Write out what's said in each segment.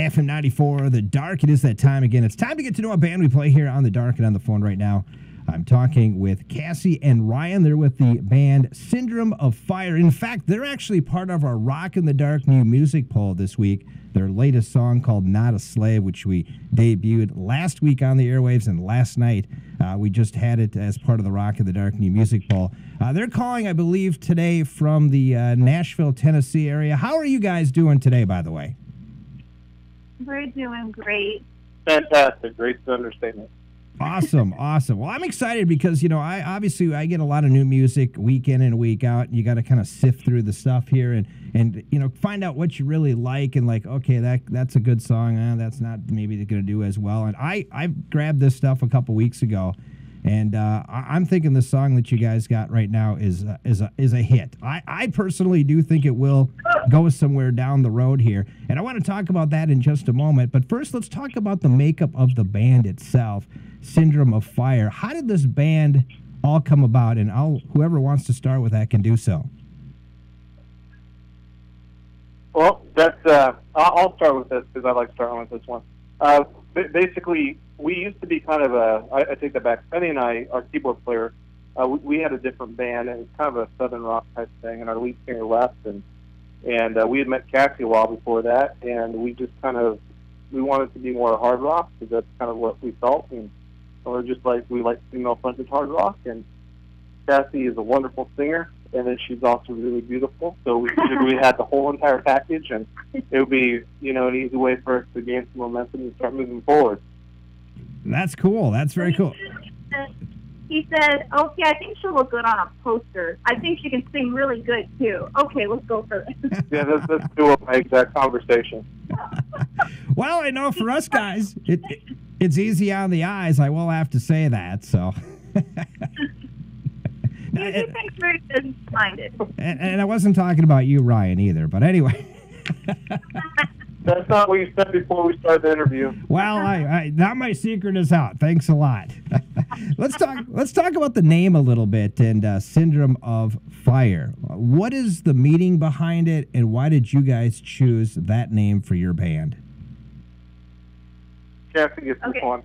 FM 94, The Dark. It is that time again. It's time to get to know a band we play here on The Dark, and on the phone right now, I'm talking with Cassie and Ryan. They're with the band Syndrome of Fire. In fact, they're actually part of our Rock in the Dark new music poll this week. Their latest song called Not a Slave, which we debuted last week on the airwaves, and last night we just had it as part of the Rock in the Dark new music poll. They're calling, I believe, today from the Nashville, Tennessee area. How are you guys doing today, by the way? We're doing great. Fantastic. Great understatement. Awesome, awesome. Well, I'm excited because, you know, I get a lot of new music week in and week out, and you got to kind of sift through the stuff here and you know, find out what you really like and like, okay, that's a good song. That's not maybe going to do as well. And I grabbed this stuff a couple weeks ago, and I'm thinking the song that you guys got right now is a hit. I personally do think it will go somewhere down the road here, and I want to talk about that in just a moment. But first, let's talk about the makeup of the band itself, Syndrome of Fire. How did this band all come about? And whoever wants to start with that can do so. Well, I'll start with this because I like starting with this one. Basically, we used to be kind of I take that back. Penny and I, our keyboard player, we had a different band, and it's kind of a southern rock type thing, and our lead singer left, and we had met Cassie a while before that, and we just we wanted to be more hard rock because that's kind of what we felt, and we're just like, we like female-fronted hard rock, and Cassie is a wonderful singer, and then she's also really beautiful, so we figured we had the whole entire package, and it would be, you know, an easy way for us to gain some momentum and start moving forward. That's cool. That's very cool. He said, okay, I think she'll look good on a poster. I think she can sing really good, too. Okay, let's go for this. Yeah, let's do a exact conversation. Well, I know for us guys, it's easy on the eyes. I will have to say that, so... He thinks very business-minded. And I wasn't talking about you, Ryan, either. But anyway. That's not what you said before we started the interview. Well, now my secret is out. Thanks a lot. Let's talk about the name a little bit and Syndrome of Fire. What is the meaning behind it, and why did you guys choose that name for your band? Cassie gets this one.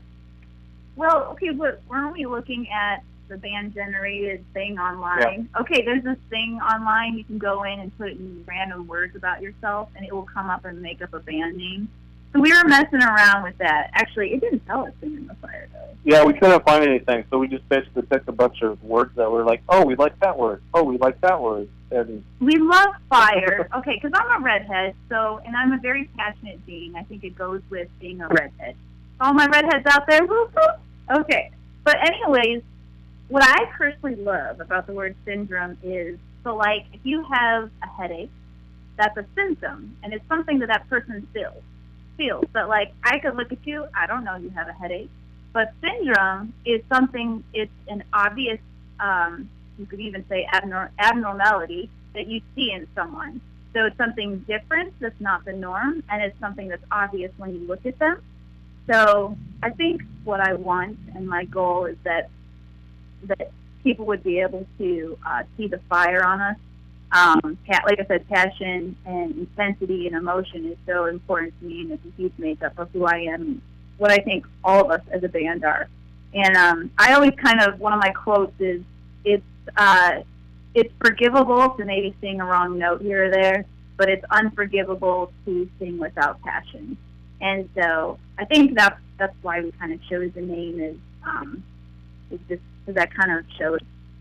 Well, okay, but weren't we looking at the band-generated thing online? Yeah. Okay, there's this thing online. You can go in and put in random words about yourself, and it will come up and make up a band name. So we were messing around with that. Actually, it didn't tell us Syndrome of Fire, though. Yeah, we couldn't find anything, so we just basically picked a bunch of words that were like, oh, we like that word. Oh, we like that word. And we love fire. Okay, because I'm a redhead, and I'm a very passionate being. I think it goes with being a redhead. All my redheads out there, whoop, whoop. Okay, but anyways, what I personally love about the word syndrome is, so like, if you have a headache, that's a symptom, and it's something that person feels. But like, I could look at you, I don't know you have a headache, but syndrome is something, it's an obvious, you could even say abnormality that you see in someone. So it's something different that's not the norm, and it's something that's obvious when you look at them. So I think what I want and my goal is that people would be able to see the fire on us. Like I said, passion and intensity and emotion is so important to me, and it's a huge makeup of who I am and what I think all of us as a band are. And I always one of my quotes is, it's forgivable to maybe sing a wrong note here or there, but it's unforgivable to sing without passion. And so I think that's why we kind of chose the name, is just because that kind of shows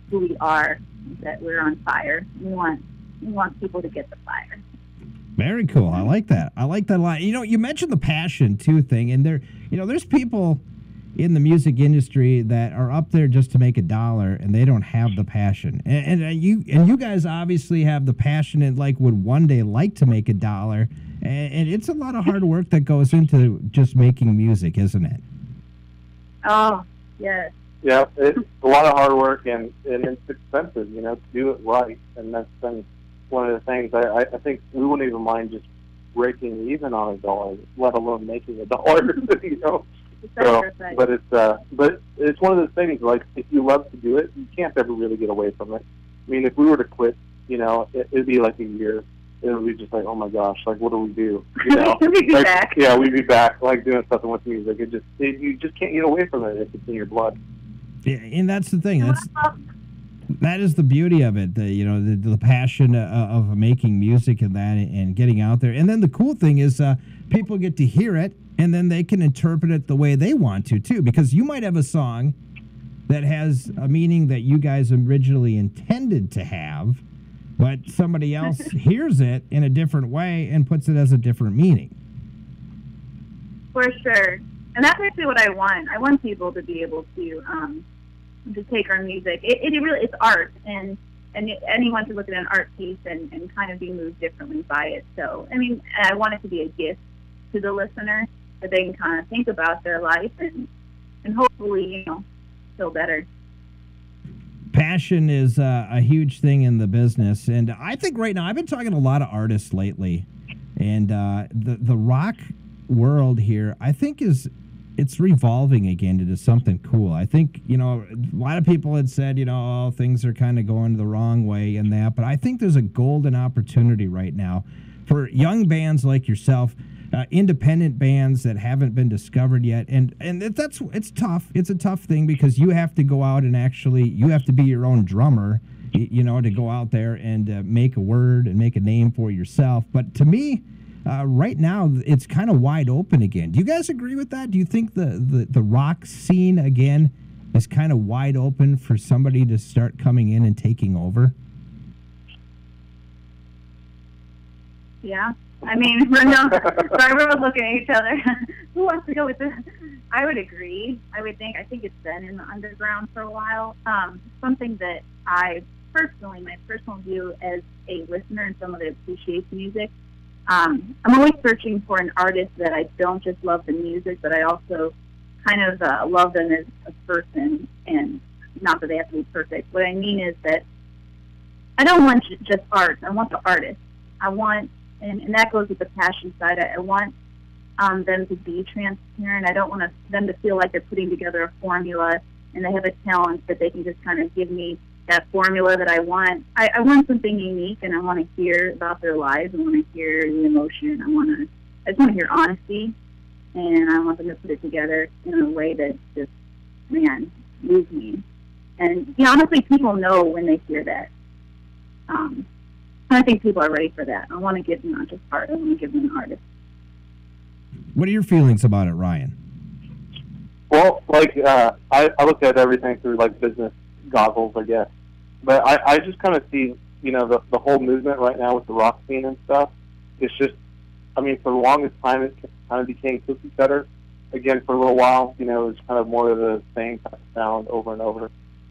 who we are, that we're on fire. We want people to get the fire. Very cool. I like that. I like that a lot. You know, you mentioned the passion too thing, and there's people in the music industry that are up there just to make $1, and they don't have the passion. And you guys obviously have the passion and would one day like to make $1. And it's a lot of hard work that goes into just making music, isn't it? Oh, yes. Yeah, it's a lot of hard work, and it's expensive, to do it right. And that's been one of the things. I think we wouldn't even mind just breaking even on $1, let alone making $1, So, but it's one of those things, like, if you love to do it, you can't ever really get away from it. I mean, if we were to quit, it'd be like a year. it would be just like, oh my gosh, like what do we do? You know, We'd be like, back. yeah, we'd be back, like doing something with music. You just can't get away from it if it's in your blood. Yeah, and that's the thing. That is the beauty of it. The passion of making music and that, and getting out there. And then the cool thing is, people get to hear it, and then they can interpret it the way they want to too. Because you might have a song that has a meaning that you guys originally intended to have, but somebody else hears it in a different way and puts it as a different meaning. For sure. And that's actually what I want. I want people to be able to take our music. It really, it's art, and anyone can look at an art piece and kind of be moved differently by it. So, I mean, I want it to be a gift to the listener, that they can kind of think about their life and hopefully, feel better. Passion is a huge thing in the business, and I think right now, I've been talking to a lot of artists lately, and the rock world here, I think it's revolving again into something cool. I think, a lot of people had said, oh, things are kind of going the wrong way and that, but I think there's a golden opportunity right now for young bands like yourself, independent bands that haven't been discovered yet, and it's tough. It's a tough thing because you have to go out and you have to be your own drummer, to go out there and make a word and make a name for yourself. But to me, right now, it's kind of wide open again. Do you guys agree with that? Do you think the rock scene again is kind of wide open for somebody to start coming in and taking over? Yeah. I mean, we're both looking at each other. Who wants to go with this? I would agree. I think it's been in the underground for a while. Something that my personal view as a listener and someone that appreciates music, I'm always searching for an artist that I don't just love the music, but I also kind of love them as a person, and not that they have to be perfect. What I mean is that I don't want just art. I want the artist. I want, and that goes with the passion side, I want them to be transparent. I don't want them to feel like they're putting together a formula and they have a talent that they can just kind of give me that formula that I want. I want something unique, and I want to hear about their lives. I want to hear the emotion. I just want to hear honesty, and I want them to put it together in a way that just, moves me. And honestly, people know when they hear that. I think people are ready for that. I want to give them not just art. I want to give them an artist. What are your feelings about it, Ryan? Well, I look at everything through business goggles, I guess. But I just kind of see, the whole movement right now with the rock scene and stuff. It's just, for the longest time, it kind of became cookie cutter. Again, for a little while, it was kind of more of the same kind of sound over and over.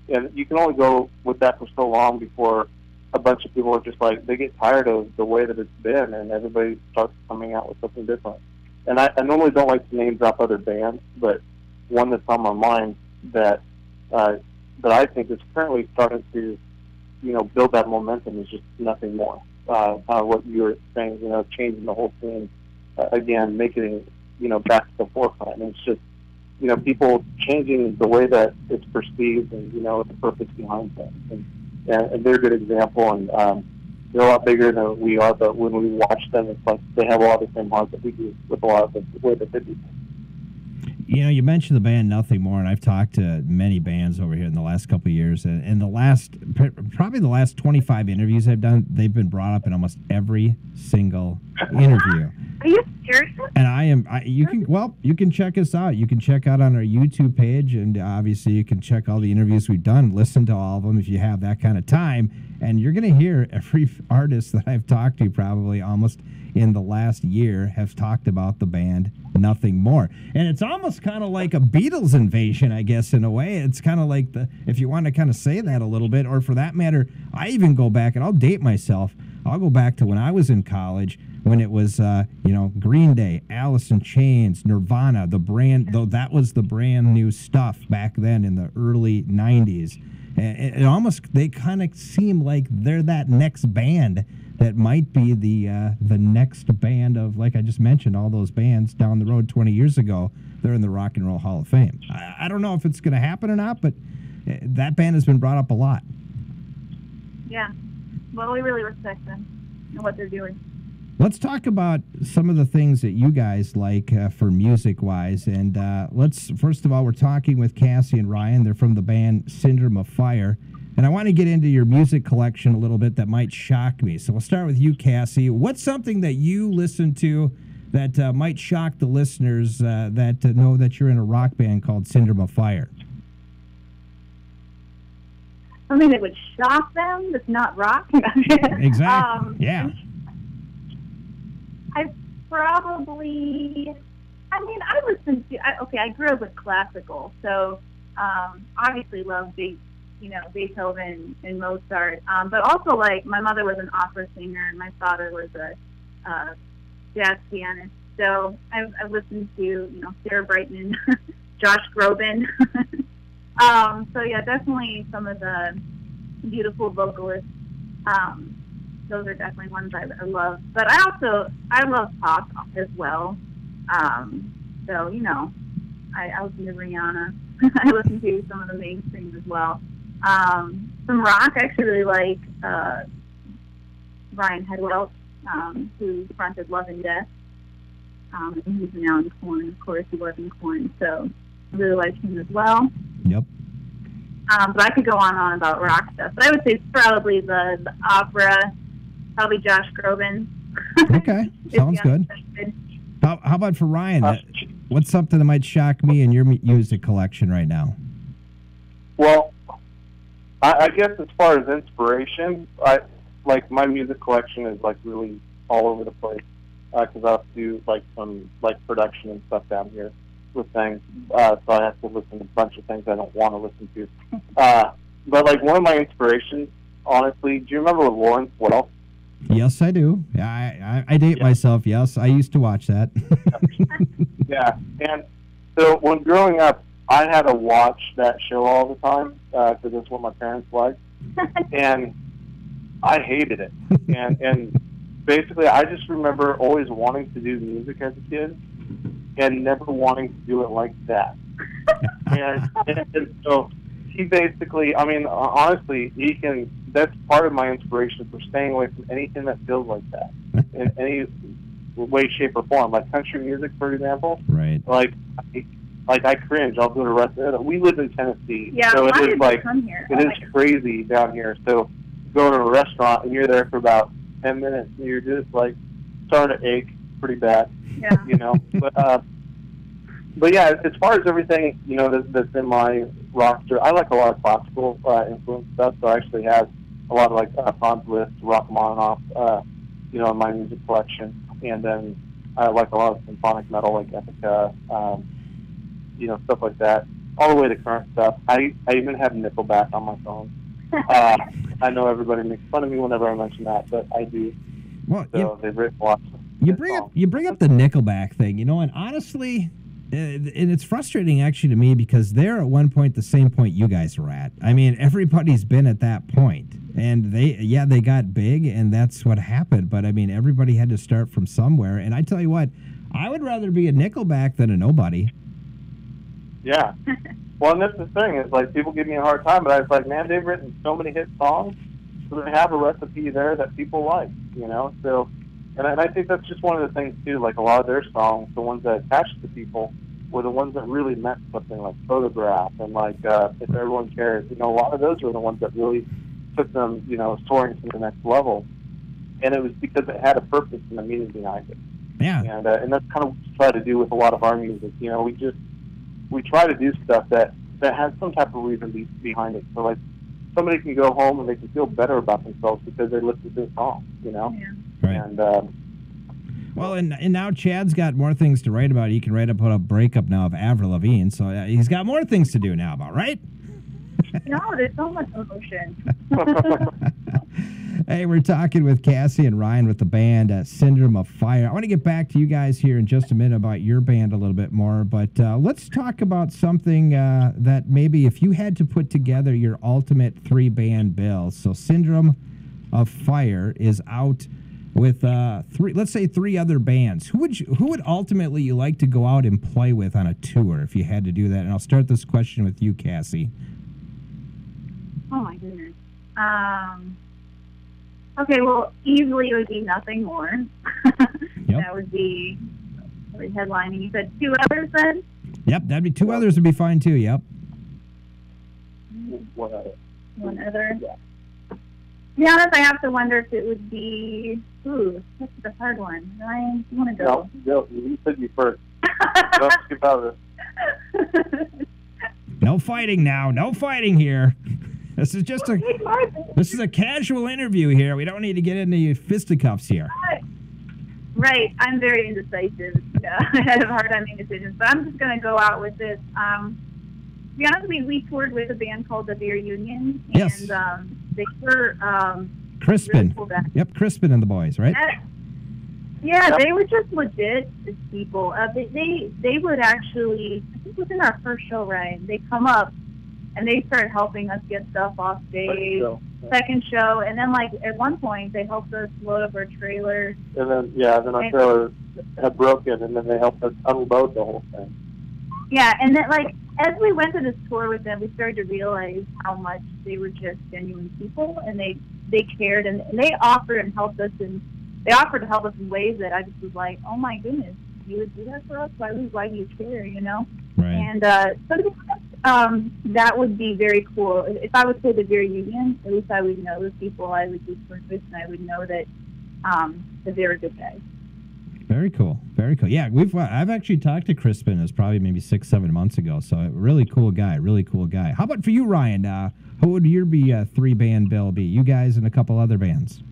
And you can only go with that for so long before a bunch of people are just they get tired of the way that it's been, and everybody starts coming out with something different. And I normally don't like to name drop other bands, but one that's on my mind that I think is currently starting to, build that momentum is just Nothing More. Kind of what you were saying, changing the whole thing, again, making it, back to the forefront. And it's just, people changing the way that it's perceived and, the purpose behind things. And they're a good example, and they're a lot bigger than we are, but when we watch them, it's like they have a lot of the same heart that we do with a lot of the way that they do. You mentioned the band Nothing More, and I've talked to many bands over here in the last couple of years, and probably the last 25 interviews I've done, they've been brought up in almost every single interview. Are you serious? And you can check us out. You can check out on our YouTube page, and obviously you can check all the interviews we've done, listen to all of them if you have that kind of time, and you're going to hear every artist that I've talked to probably almost in the last year have talked about the band Nothing More. And it's almost kind of like a Beatles invasion, I guess, in a way. It's kind of like if you want to kind of say that a little bit, or for that matter, I even go back, and I'll date myself. I'll go back to when I was in college, when it was, Green Day, Alice in Chains, Nirvana, that was the brand new stuff back then in the early 90s. And they kind of seem like they're that next band that might be the next band of, like I just mentioned, all those bands down the road 20 years ago. They're in the Rock and Roll Hall of Fame. I don't know if it's going to happen or not, but that band has been brought up a lot. Yeah. Well, we really respect them. and what they're doing. Let's talk about some of the things that you guys like for music-wise. And first of all, we're talking with Cassie and Ryan. They're from the band Syndrome of Fire. And I want to get into your music collection a little bit that might shock me. So we'll start with you, Cassie. What's something that you listen to that might shock the listeners that know that you're in a rock band called Syndrome of Fire? Something that would shock them that's not rock? Exactly. Yeah. I listen to, I grew up with classical, so obviously love Beethoven and Mozart, but also like my mother was an opera singer and my father was a jazz pianist, so I've listened to, Sarah Brightman, Josh Groban, so yeah, definitely some of the beautiful vocalists. Those are definitely ones I love. But I love pop as well. So, I listen to Rihanna. I listen to some of the mainstream as well. Some rock, I actually really like Brian Hedwell, who fronted Love and Death. And he's now in Korn, of course. He was in Korn, so I really like him as well. Yep. But I could go on and on about rock stuff. But I would say it's probably the opera. Probably Josh Groban. Okay, sounds good. How about for Ryan? What's something that might shock me in your music collection right now? Well, I guess as far as inspiration, my music collection is like really all over the place because I have to do like some production and stuff down here with things. So I have to listen to a bunch of things I don't want to listen to. But like one of my inspirations, honestly, do you remember Lawrence Welk? Yes, I do. I date myself. Yes, I used to watch that. Yeah, and so when growing up, I had to watch that show all the time because that's what my parents liked, and I hated it. And basically, I just remember always wanting to do music as a kid and never wanting to do it like that. and so he basically, honestly, that's part of my inspiration for staying away from anything that feels like that in any way, shape, or form. Like country music, for example. Right. I cringe. I'll go to restaurant. We live in Tennessee, yeah, so it is it is crazy down here. So go to a restaurant and you're there for about 10 minutes and you're just like starting to ache pretty bad. Yeah. But yeah, as far as everything, that's in my roster, I like a lot of classical influence stuff. So I actually have a lot of Hans Liszt, Rachmaninoff, in my music collection. And then I like a lot of symphonic metal, like Epica, stuff like that. All the way to current stuff. I even have Nickelback on my phone. I know everybody makes fun of me whenever I mention that, but I do. Well, so they've written lots of you bring up the Nickelback thing, and honestly, and it's frustrating actually to me because they're at one point the same point you guys were at. I mean, everybody's been at that point, and they got big, and that's what happened. But I mean, everybody had to start from somewhere. And I tell you what, I would rather be a Nickelback than a nobody. Yeah. Well, and that's the thing is people give me a hard time, but I was like, man, they've written so many hit songs, so they have a recipe there that people like, So. And I think that's just one of the things, too, like a lot of their songs, the ones that attached to people, were the ones that really meant something, like Photograph and If Everyone Cares. A lot of those were the ones that really took them, soaring to the next level. And it was because it had a purpose and a meaning behind it. Yeah. And that's kind of what we try to do with a lot of our music. We try to do stuff that has some type of reason behind it. So, somebody can go home and they can feel better about themselves because they listened to this song, Yeah. Right. And well, and now Chad's got more things to write about. He can write about a breakup now of Avril Lavigne, so he's got more things to do now about, right? No, there's so much emotion. Hey, we're talking with Cassie and Ryan with the band Syndrome of Fire. I want to get back to you guys here in just a minute about your band a little bit more, but let's talk about something that maybe if you had to put together your ultimate three-band bill. So Syndrome of Fire is out with three other bands. Who would ultimately you like to go out and play with on a tour if you had to do that? And I'll start this question with you, Cassie. Oh my goodness. Okay, well, easily it would be Nothing More. Yep. That would be headlining. You said 2 others then? Yep, that'd be 2 others would be fine too. Yep. What other? One other. To be honest, I have to wonder if it would be. Ooh, that's the hard one. Ryan, you want to go? No, you said you first. Don't skip out of it. No fighting now. No fighting here. This is just a casual interview here. We don't need to get into fisticuffs here. Right. I'm very indecisive. Yeah, I have a hard time making decisions, but I'm just going to go out with this. To be honest, we toured with a band called the Beer Union, Yes. and they were Crispin. really cool guys. Yep, Crispin and the boys, right? Yeah, they were just legit as people. They would actually, I think within our first show, Ryan, they come up and they started helping us get stuff off stage. Second show, and then like at one point they helped us load up our trailer. And then our trailer had broken, and then they helped us unload the whole thing. Yeah, and then like as we went to this tour with them, we started to realize how much they were just genuine people, and they cared, and they offered and helped us, and they offered to help us in ways that I just was like, oh my goodness, you would do that for us? Why do you care? You know? Right. And that would be very cool. If I would play the Beer Union, at least I would know the people I would do tours with, and I would know that they were good guys. Very cool. Very cool. Yeah, I've actually talked to Crispin. It was probably maybe 6-7 months ago. So really cool guy. Really cool guy. How about for you, Ryan? Who would your 3-band bill be? You guys and a couple other bands.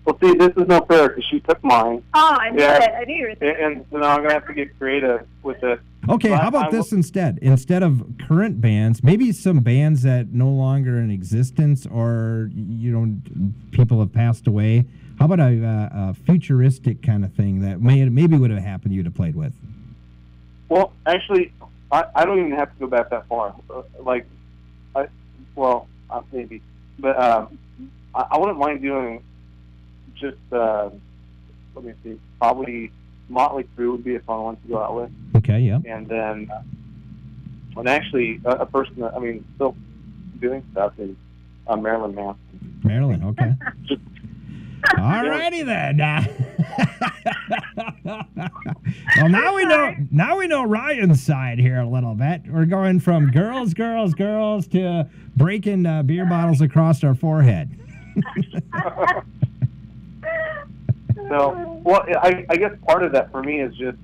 Well, see, this is no fair because she took mine. Oh, I knew it. I knew it. And so now I'm going to have to get creative with it. Okay, how about this instead? Instead of current bands, maybe some bands that no longer in existence or, people have passed away. How about a futuristic kind of thing that maybe would have happened to you to play with? Well, actually, I don't even have to go back that far. Maybe. But I wouldn't mind doing just, let me see, probably Motley Crue would be a fun one to go out with. Okay, yeah. And then, actually, a person that, still doing stuff is Marilyn Manson. Marilyn, okay. Just, alrighty then. Well, now we know Ryan's side here a little bit. We're going from girls to breaking beer bottles across our forehead. So, well, I guess part of that for me is just,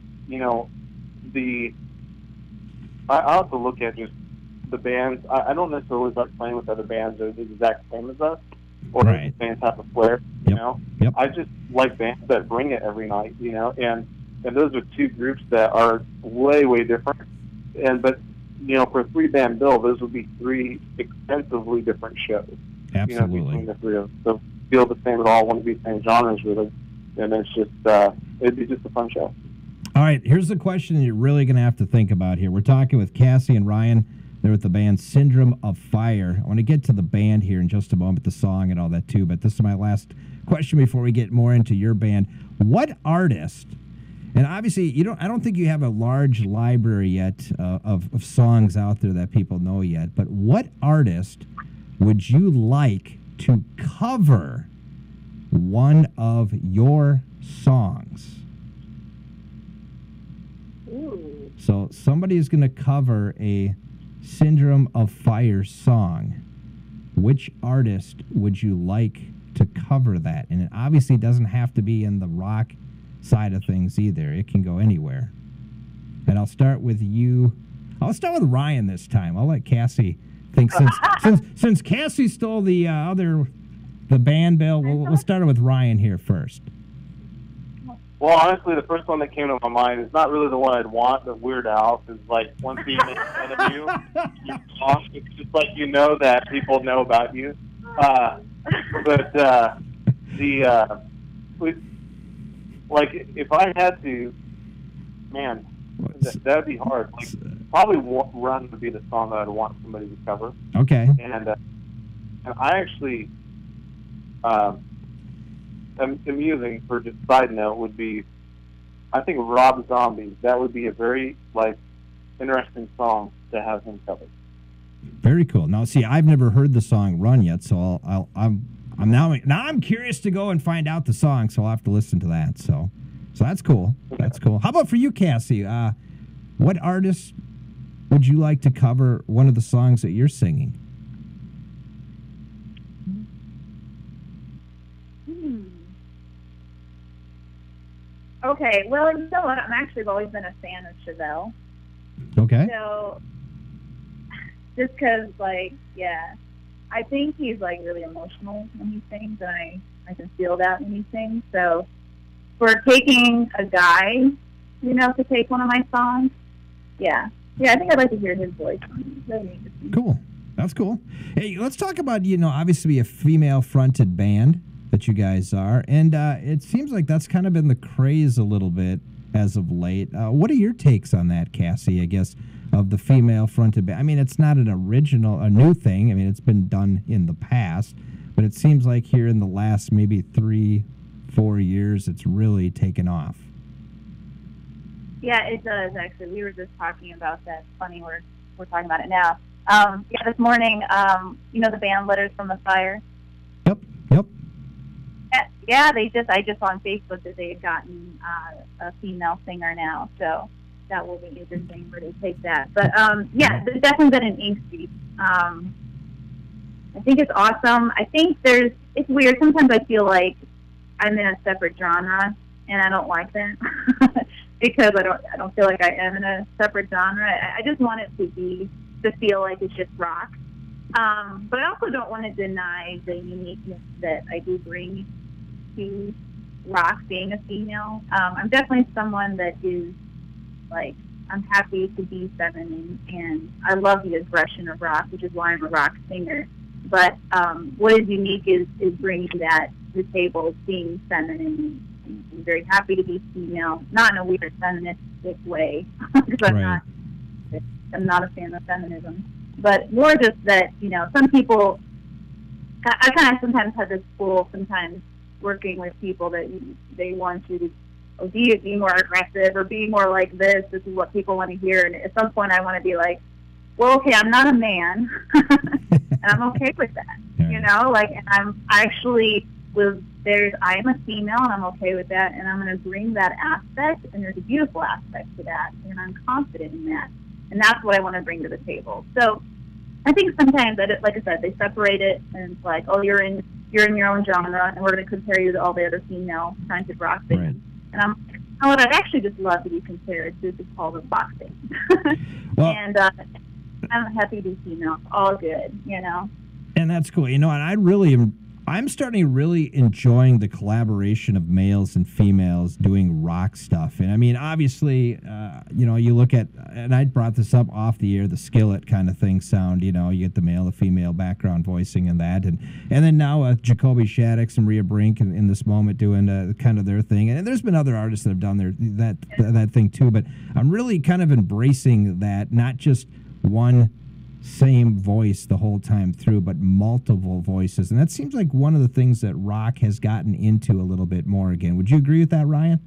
I have to look at just the bands. I don't necessarily like playing with other bands that are the exact same as us or the same type of flair, you know. Yep. I just like bands that bring it every night, and those are 2 groups that are way, way different. But for a 3-band bill, those would be 3 extensively different shows. Absolutely. Between the 3 of them. So feel the same at all, wouldn't be the same genres really. And it's just, it'd be just a fun show. All right, here's the question you're really going to have to think about here. We're talking with Cassie and Ryan. They're with the band Syndrome of Fire. I want to get to the band here in just a moment, the song and all that too, but this is my last question before we get more into your band. What artist, and obviously I don't think you have a large library yet of songs out there that people know yet, but what artist would you like to cover one of your songs? Ooh. So somebody is going to cover a Syndrome of Fire song. Which artist would you like to cover that? And it obviously doesn't have to be in the rock side of things either. It can go anywhere. And I'll start with you. I'll start with Ryan this time. I'll let Cassie think since Cassie stole the band bill. We'll start with Ryan here first. Well, honestly, the first one that came to my mind is not really the one I'd want, but Weird Al, because, once he makes fun of you, it's just that people know about you. If I had to, man, that'd be hard. Probably Run would be the song that I'd want somebody to cover. Okay. And I actually... amusing for just side note would be, I think Rob Zombie. That would be a very interesting song to have him cover. Very cool. Now, see, I've never heard the song "Run" yet, so I'm curious to go and find out the song, so I'll have to listen to that. So that's cool. That's cool. How about for you, Cassie? What artist would you like to cover one of the songs that you're singing? Okay, well, you know what? I've always been a fan of Chevelle. Okay. So, just because, like, yeah, I think he's, like, really emotional when he sings, and I can feel that when he sings. So, for taking a guy, you know, to take one of my songs, yeah, I think I'd like to hear his voice. Really interesting. Cool. That's cool. Hey, let's talk about, obviously a female-fronted band that you guys are, and it seems like that's kind of been the craze a little bit as of late. What are your takes on that, Cassie, I guess, of the female-fronted band? I mean, it's not a new thing. I mean, it's been done in the past, but it seems like here in the last maybe 3-4 years, it's really taken off. Yeah, it does, actually. We were just talking about that. Funny, we're talking about it now. Yeah, this morning, the band Letters from the Fire? Yep. Yeah, I just on Facebook that they had gotten a female singer now, so that will be interesting where they take that. But yeah, there's definitely been an increase. I think it's awesome. I think it's weird. Sometimes I feel like I'm in a separate genre, and I don't like that because I don't feel like I am in a separate genre. I just want it to feel like it's just rock. But I also don't want to deny the uniqueness that I do bring to rock, being a female. I'm definitely someone that is, like, I'm happy to be feminine, and I love the aggression of rock, which is why I'm a rock singer. But what is unique is bringing that to the table, being feminine. I'm very happy to be female, not in a weird feministic way, because I'm not a fan of feminism. But more just that, some people, I kind of sometimes have this pull, sometimes working with people that they want you to be more aggressive or be more like this. This is what people want to hear. And at some point I want to be like, well, okay, I'm not a man, and I'm okay with that. And I'm actually I am a female, and I'm okay with that, and I'm going to bring that aspect, and there's a beautiful aspect to that, and I'm confident in that. And that's what I want to bring to the table. So I think sometimes, like I said, they separate it, and it's like, oh, you're in your own genre, and we're going to compare you to all the other female fronted rock bands. Right. And I'd actually just love to be compared to the call of boxing. Well, and I'm happy to be female. All good, And that's cool. And I'm starting really enjoying the collaboration of males and females doing rock stuff. And I mean, obviously, you look at, and I brought this up off the air, the Skillet kind of thing sound, you get the male, the female background voicing and that. And then now Jacoby Shaddix and Rhea Brink in this moment doing kind of their thing. And there's been other artists that have done that thing too. But I'm really kind of embracing that, not just one same voice the whole time through, but multiple voices. And that seems like one of the things that rock has gotten into a little bit more again. Would you agree with that, Ryan?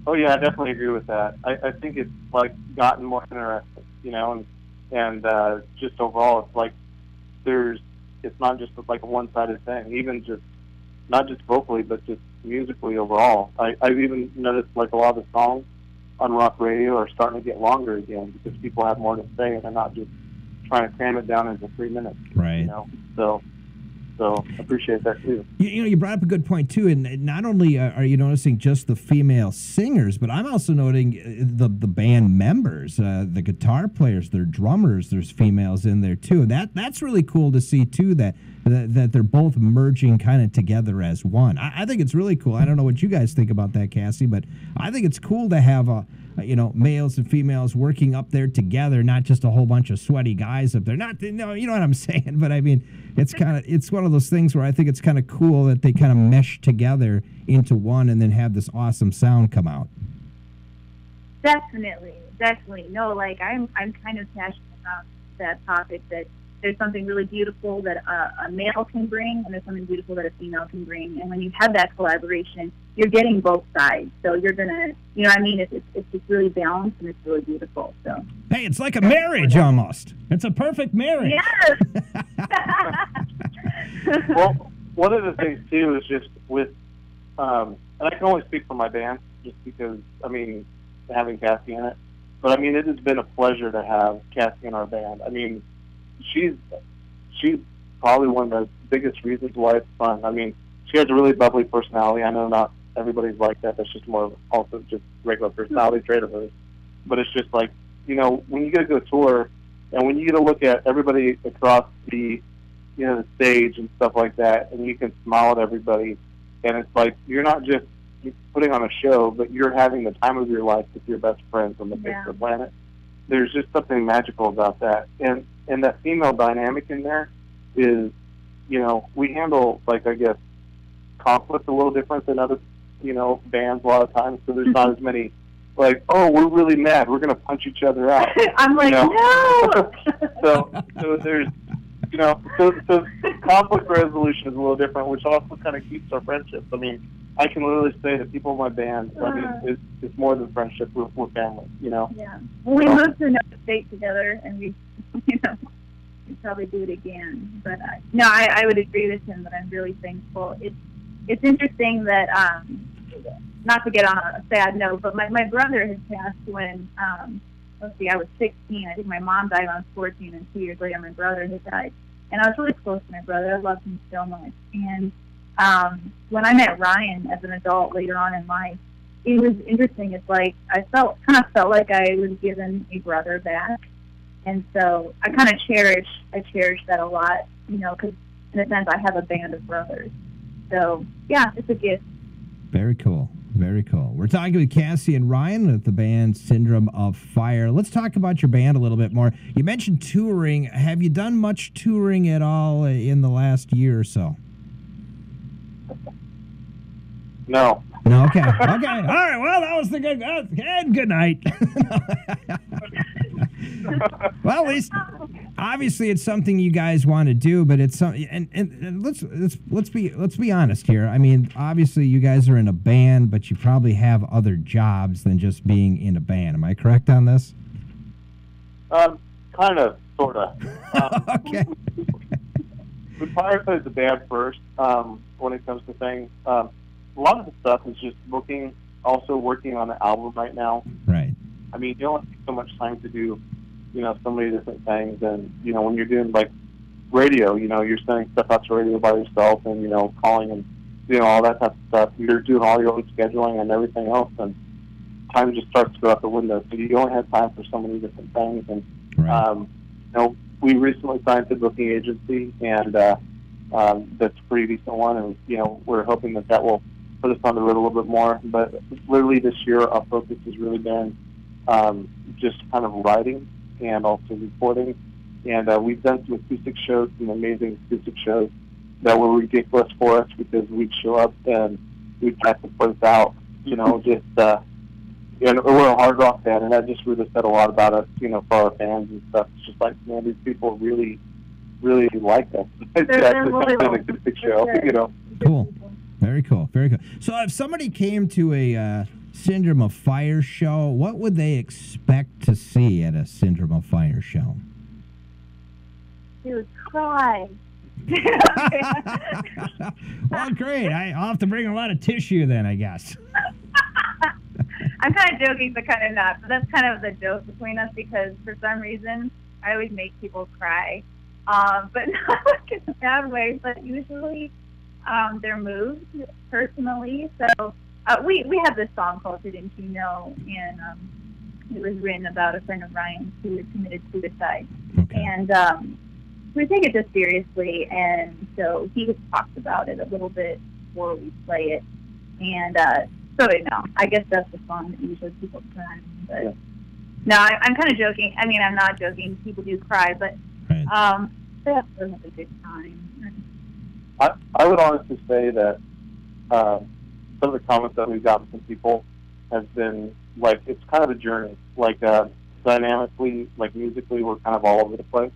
Oh, yeah, I definitely agree with that. I think it's, like, gotten more interesting, and just overall, it's like it's not just, like, a one-sided thing, even just, not just vocally, but just musically overall. I've even noticed, like, a lot of the songs on rock radio are starting to get longer again because people have more to say and they're not just trying to cram it down into 3 minutes. Right. So I appreciate that too. You brought up a good point too, and not only are you noticing just the female singers, but I'm also noting the band members, the guitar players, their drummers. There's females in there too. That's really cool to see too. That they're both merging kind of together as one. I think it's really cool. I don't know what you guys think about that, Cassie, but I think it's cool to have males and females working up there together, not just a whole bunch of sweaty guys up there. You know what I'm saying? But I mean, it's one of those things where I think it's kind of cool that they kind of mesh together into one and then have this awesome sound come out. Definitely. No, like I'm kind of passionate about that topic, that there's something really beautiful that a male can bring, and there's something beautiful that a female can bring. And when you have that collaboration, you're getting both sides. So you're gonna, it's just really balanced and it's really beautiful. So hey, it's like a marriage almost. It's a perfect marriage. Yes. Well, one of the things too is just with, and I can only speak for my band, just because I mean, having Cassie in it. But I mean, it has been a pleasure to have Cassie in our band. I mean, she's probably one of the biggest reasons why it's fun. I mean, she has a really bubbly personality. I know not everybody's like that. That's just more of also just regular personality trait of hers. But it's just like, when you get to go tour, and when you get to look at everybody across the, the stage and stuff like that, and you can smile at everybody, and it's like you're not just putting on a show, but you're having the time of your life with your best friends on the face of the planet. There's just something magical about that, and that female dynamic in there is, we handle, like, I guess, conflict a little different than other, bands a lot of times. So there's not as many, like, oh, we're really mad, we're gonna punch each other out. I'm like, no. so there's, so conflict resolution is a little different, which also kind of keeps our friendships. I mean, I can literally say that people in my band, I mean, it's more than friendship. We're family, Yeah. Well, we moved to another state together, and we probably do it again. But no, I would agree with him that I'm really thankful. It's interesting that, not to get on a sad note, but my brother had passed when, let's see, I was 16. I think my mom died when I was 14, and 2 years later my brother had died. And I was really close to my brother. I loved him so much. And when I met Ryan as an adult later on in life, it was interesting. It's like I kind of felt like I was given a brother back. And so I kind of cherish that a lot, because in a sense I have a band of brothers. So, yeah, it's a gift. Very cool. Very cool. We're talking with Cassie and Ryan with the band Syndrome of Fire. Let's talk about your band a little bit more. You mentioned touring. Have you done much touring at all in the last year or so? No. No, okay. Okay. All right. Well, that was the good. And good night. Well, at least obviously it's something you guys want to do, but it's something. And let's be honest here. I mean, obviously you guys are in a band, but you probably have other jobs than just being in a band. Am I correct on this? Kind of, sort of. Okay. We prioritize the band first when it comes to things. A lot of the stuff is just also working on an album right now. Right. I mean, you don't have so much time to do, so many different things. And, when you're doing, like, radio, you're sending stuff out to radio by yourself and, calling and doing all that type of stuff. You're doing all your own scheduling and everything else, and time just starts to go out the window. So you only have time for so many different things. And, right. We recently signed to a booking agency, and that's a pretty decent one. And, we're hoping that will put us on the road a little bit more. But literally this year, our focus has really been just kind of writing and also recording. And we've done some acoustic shows, some amazing acoustic shows that were ridiculous for us because we'd show up and we'd pack the place out, and we're a hard rock band, and that just really said a lot about us, for our fans and stuff. It's just like, man, these people really, really like us. It's an acoustic show, Cool. Very cool. Very cool. So if somebody came to a Syndrome of Fire show, what would they expect to see at a Syndrome of Fire show? They would cry. Well, great. I'll have to bring a lot of tissue then, I guess. I'm kind of joking, but kind of not. But that's kind of the joke between us because for some reason I always make people cry, but not like in a bad way. But usually they're moved personally. So we have this song called "Didn't You Know," and it was written about a friend of Ryan's who had committed suicide, and we take it just seriously. And so he talks about it a little bit before we play it, and. So, I guess that's the song that usually people cry. But yeah. No, I'm kind of joking. I mean, I'm not joking. People do cry, but they have to have a good time. I would honestly say that some of the comments that we've gotten from people have been, like, it's kind of a journey. Like, dynamically, like, musically, we're kind of all over the place.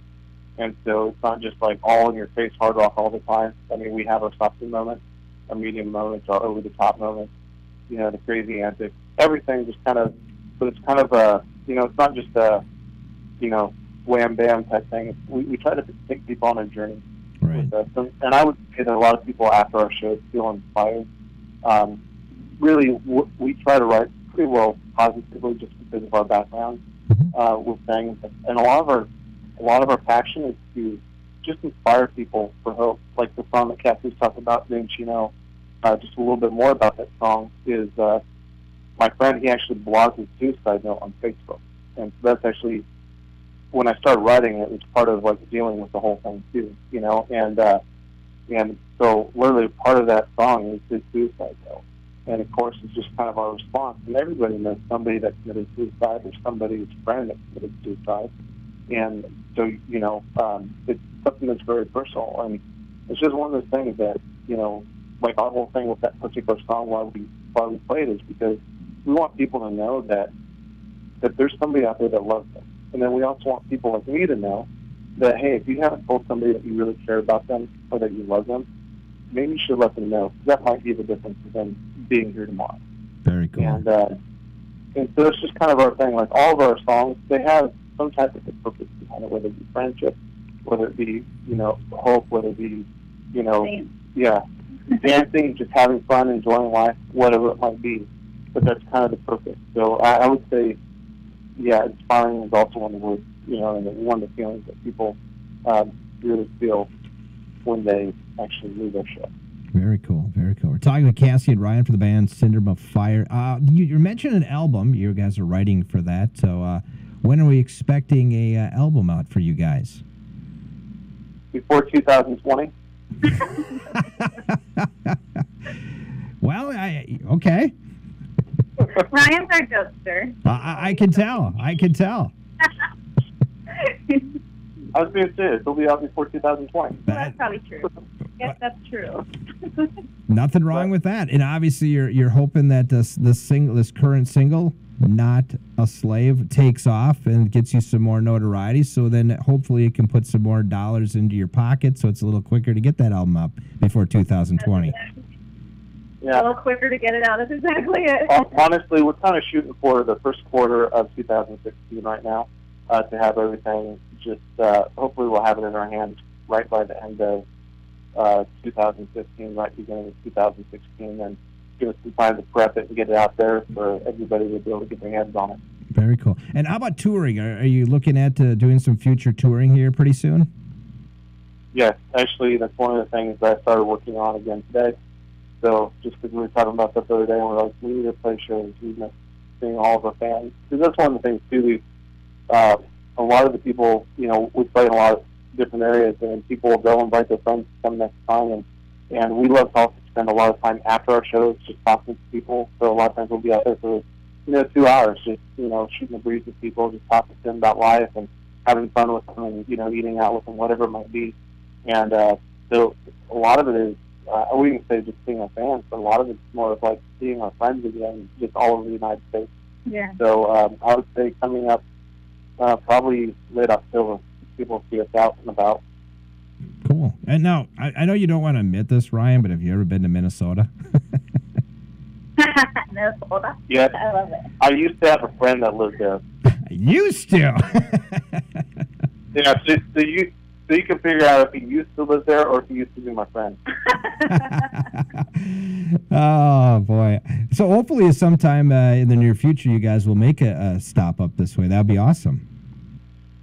And so it's not just, like, all in your face hard rock all the time. I mean, we have our softer moments, our medium moments, our over-the-top moments. The crazy antics, everything just kind of, but it's kind of a, it's not just a, wham bam type thing. We try to take people on a journey. with us. And I would say that a lot of people after our shows feel inspired. Really, we try to write pretty well positively just because of our background with things. And a lot of our passion is to just inspire people for hope. Like the song that Cassie's talking about, Didn't You Know? Just a little bit more about that song is my friend, he actually blogs his suicide note on Facebook. And so that's actually, when I started writing it, was part of like dealing with the whole thing too, you know? And so literally part of that song is his suicide note. And of course, it's just kind of our response. And everybody knows somebody that committed suicide or somebody's friend that committed suicide. And so, you know, it's something that's very personal. And it's just one of those things that, you know, like our whole thing with that particular song, why we play it is because we want people to know that there's somebody out there that loves them. And then we also want people like me to know that, hey, if you haven't told somebody that you really care about them or that you love them, maybe you should let them know. That might be the difference for them being here tomorrow. Very cool. And so it's just kind of our thing. Like all of our songs, they have some type of purpose behind it, whether it be friendship, whether it be, you know, hope, whether it be, you know, dancing, just having fun, enjoying life, whatever it might be. But that's kind of the purpose. So I would say, yeah, inspiring is also one of the words, you know, and one of the feelings that people really feel when they actually leave their show. Very cool, very cool. We're talking with Cassie and Ryan for the band Syndrome of Fire. You mentioned an album. You guys are writing for that. So when are we expecting a album out for you guys? Before 2020. Well, okay. Ryan's our jokester. I can tell. I can tell. I was going to say, it'll be out before 2020. That's probably true. Yes, that's true. Nothing wrong with that. And obviously, you're hoping that this current single, Not a Slave, takes off and gets you some more notoriety. So then hopefully it can put some more dollars into your pocket, so it's a little quicker to get that album up before 2020. Yeah. A little quicker to get it out. That's exactly it. Honestly, we're kind of shooting for the first quarter of 2016 right now to have everything just, hopefully we'll have it in our hands right by the end of 2015, right beginning of 2016, and give us some time to prep it and get it out there for everybody to be able to get their hands on it. Very cool. And how about touring? Are you looking at doing some future touring here pretty soon? Yes, actually, that's one of the things that I started working on again today. So just because we were talking about that the other day, and we're like, we need to play shows. We need to seeing all of our fans. Because that's one of the things, too. A lot of the people, you know, we play in a lot of different areas, and people will go invite their friends to come next time. And we love to also spend a lot of time after our shows just talking to people. So a lot of times we'll be out there for, 2 hours just, shooting the breeze with people, just talking to them about life and having fun with them and, eating out with them, whatever it might be. And so a lot of it is, I wouldn't say just seeing our fans, but a lot of it's more of like seeing our friends again, just all over the United States. Yeah. So I would say coming up probably late October, people see us out and about. Cool. And now, I know you don't want to admit this, Ryan, but have you ever been to Minnesota? Minnesota? Yes. I love it. I used to have a friend that lived there. Used to? Yeah, so you can figure out if he used to live there or if he used to be my friend. Oh, boy. So hopefully sometime in the near future you guys will make a stop up this way. That would be awesome.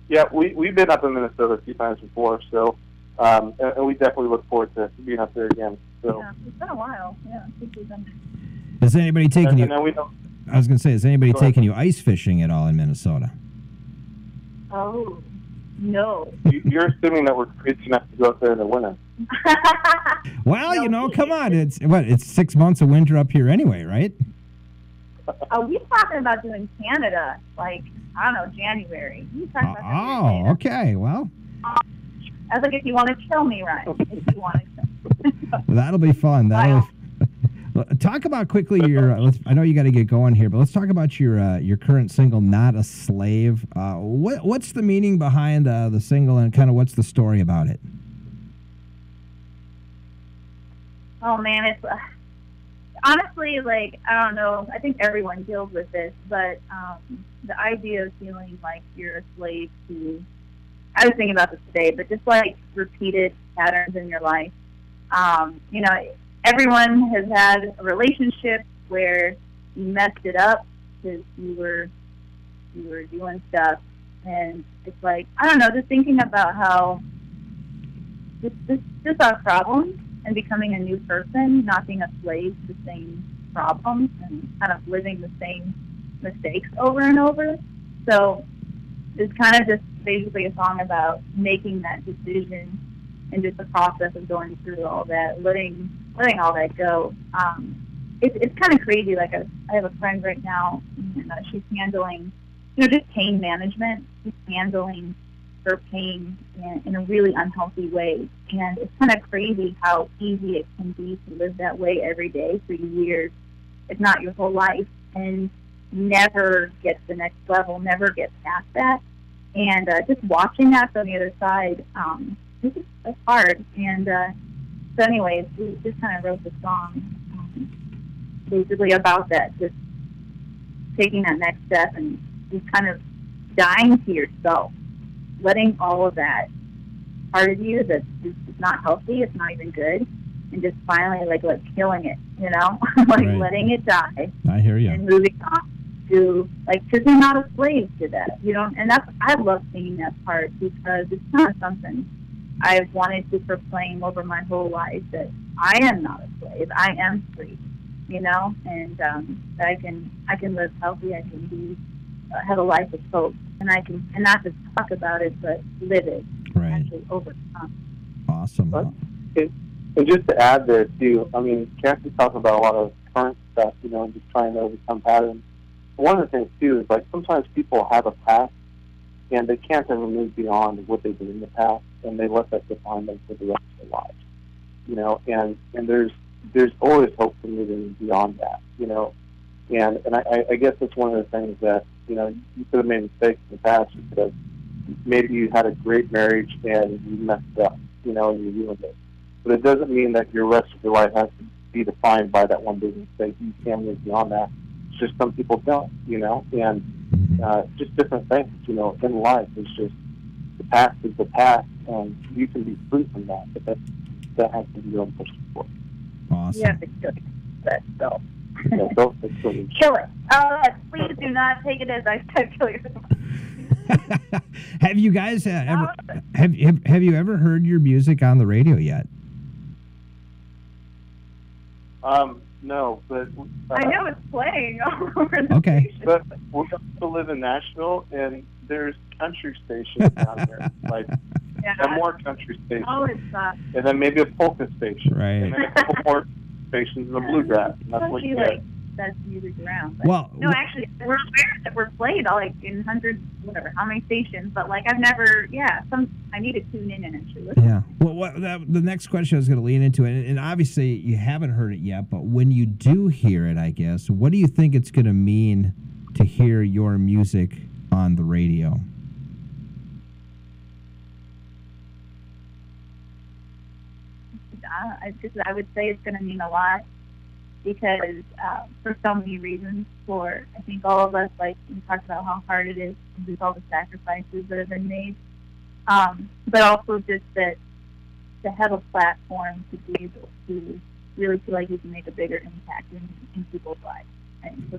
Yeah, we've been up in Minnesota a few times before, so and we definitely look forward to being up there again. So. Yeah, it's been a while. Yeah, I think we've been. Is anybody taking you? And we don't, I was going to say, is anybody taking you ice fishing at all in Minnesota? Oh, no. You're assuming that we're crazy enough to go up there in the winter. Well, No, come on. It's 6 months of winter up here anyway, right? We're talking about doing Canada, like, I don't know, January. We talking about Oh, okay. Well, I was like, if you want to kill me, Ryan. If you want to kill me. that'll be fun. Talk about quickly your. I know you got to get going here, but let's talk about your current single, "Not a Slave." What's the meaning behind the single, and kind of what's the story about it? Oh man, it's honestly, like, I don't know. I think everyone deals with this, but the idea of feeling like you're a slave to I was thinking about this today, but just like repeated patterns in your life. You know, everyone has had a relationship where you messed it up because you were doing stuff, and it's like, I don't know, just thinking about how just our problems and becoming a new person, not being a slave to the same problems and kind of living the same mistakes over and over. So it's kind of just basically a song about making that decision and just the process of going through all that, letting all that go. It's kind of crazy. Like I have a friend right now, and she's handling, just pain management. She's handling her pain in a really unhealthy way, and it's kind of crazy how easy it can be to live that way every day for years, if not your whole life, and never get to the next level, never get past that. And just watching that from the other side, it's hard. And so anyways, we just kind of wrote the song basically about that, just taking that next step and just kind of dying to yourself, letting all of that part of you that's not healthy, it's not even good, and just finally like killing it, like right. letting it die. I hear you. And moving on to because you're not a slave to that, and I love singing that part because it's kind of something I've wanted to proclaim over my whole life, that I am not a slave, I am free, and I can live healthy, I can be have a life of hope, and I can not just talk about it but live it, right. actually overcome. Awesome. And just to add there too, I mean, Cassie talks about a lot of current stuff, and just trying to overcome patterns. One of the things too is like sometimes people have a past and they can't ever move beyond what they did in the past, and they let that define them for the rest of their lives. And there's always hope for moving beyond that, and I guess that's one of the things that you could have made mistakes in the past. You could have, maybe you had a great marriage and you messed up, and you ruined it. But it doesn't mean that your rest of your life has to be defined by that one big mistake. You can move beyond that. It's just some people don't, and just different things, in life. It's just the past is the past, and you can be free from that, but that has to be your own personal work. Awesome. You have to kill that self. Yeah, kill it. Please do not take it as I said, kill yourself. Have you guys ever have you ever heard your music on the radio yet? No, but I know it's playing all over the okay. station. But we also live in Nashville, and there's country stations down there, like and more country stations. Oh, it's and then maybe a polka station, right? And then a couple more stations in the bluegrass. And that's what you get. That's music around. Well, no, actually, we're aware that we're played in hundreds, whatever, how many stations, but I've never, I need to tune in and actually listen. Yeah. Well, the next question I was going to lean into, and obviously you haven't heard it yet, but when you do hear it, I guess, what do you think it's going to mean to hear your music on the radio? I would say it's going to mean a lot. Because for so many reasons, I think all of us, we talked about how hard it is with all the sacrifices that have been made, but also just that to have a platform to be able to really feel like you can make a bigger impact in people's lives. And so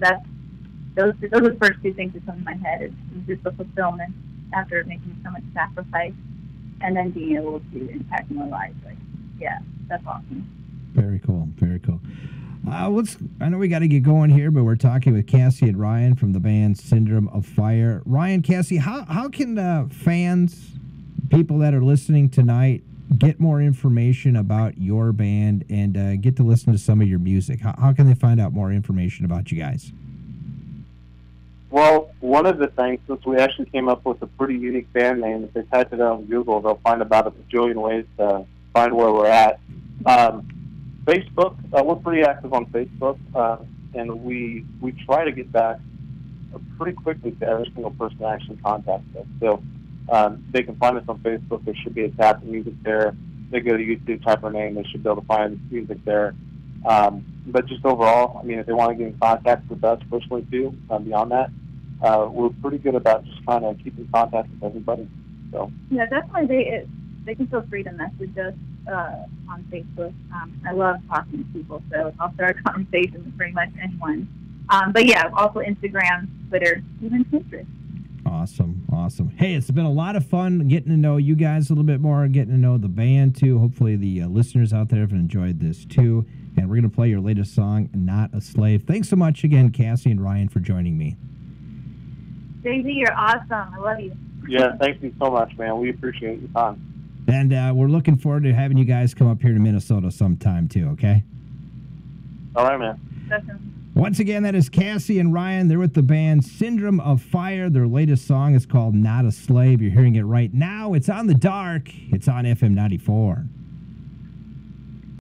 those are the first two things that come to my head is just the fulfillment after making so much sacrifice, and then being able to impact more lives. That's awesome. Very cool. Very cool. I know we got to get going here, but we're talking with Cassie and Ryan from the band Syndrome of Fire. Ryan, Cassie, how can fans, people that are listening tonight, get more information about your band and get to listen to some of your music? How can they find out more information about you guys? Well, one of the things, since we actually came up with a pretty unique band name, if they type it on Google, they'll find about a bajillion ways to find where we're at. Facebook, we're pretty active on Facebook, and we try to get back pretty quickly to every single person that actually contacts us. So they can find us on Facebook. There should be a tab for music there. They go to YouTube, type our name, they should be able to find music there. But just overall, I mean, if they want to get in contact with us personally too, beyond that, we're pretty good about just trying to keep in contact with everybody. So Yeah, definitely. They can feel free to message us on Facebook. I love talking to people, so I'll start a conversation with pretty much anyone. But yeah, also Instagram, Twitter, even Pinterest. Awesome, awesome. Hey, it's been a lot of fun getting to know you guys a little bit more, getting to know the band too. Hopefully the listeners out there have enjoyed this too. And we're going to play your latest song, Not a Slave. Thanks so much again, Cassie and Ryan, for joining me. Daisy, you're awesome. I love you. yeah, thank you so much, man. We appreciate your time. And we're looking forward to having you guys come up here to Minnesota sometime too, okay? All right, man. Definitely. Once again, that is Cassie and Ryan. They're with the band Syndrome of Fire. Their latest song is called Not a Slave. You're hearing it right now. It's on the dark. It's on FM 94.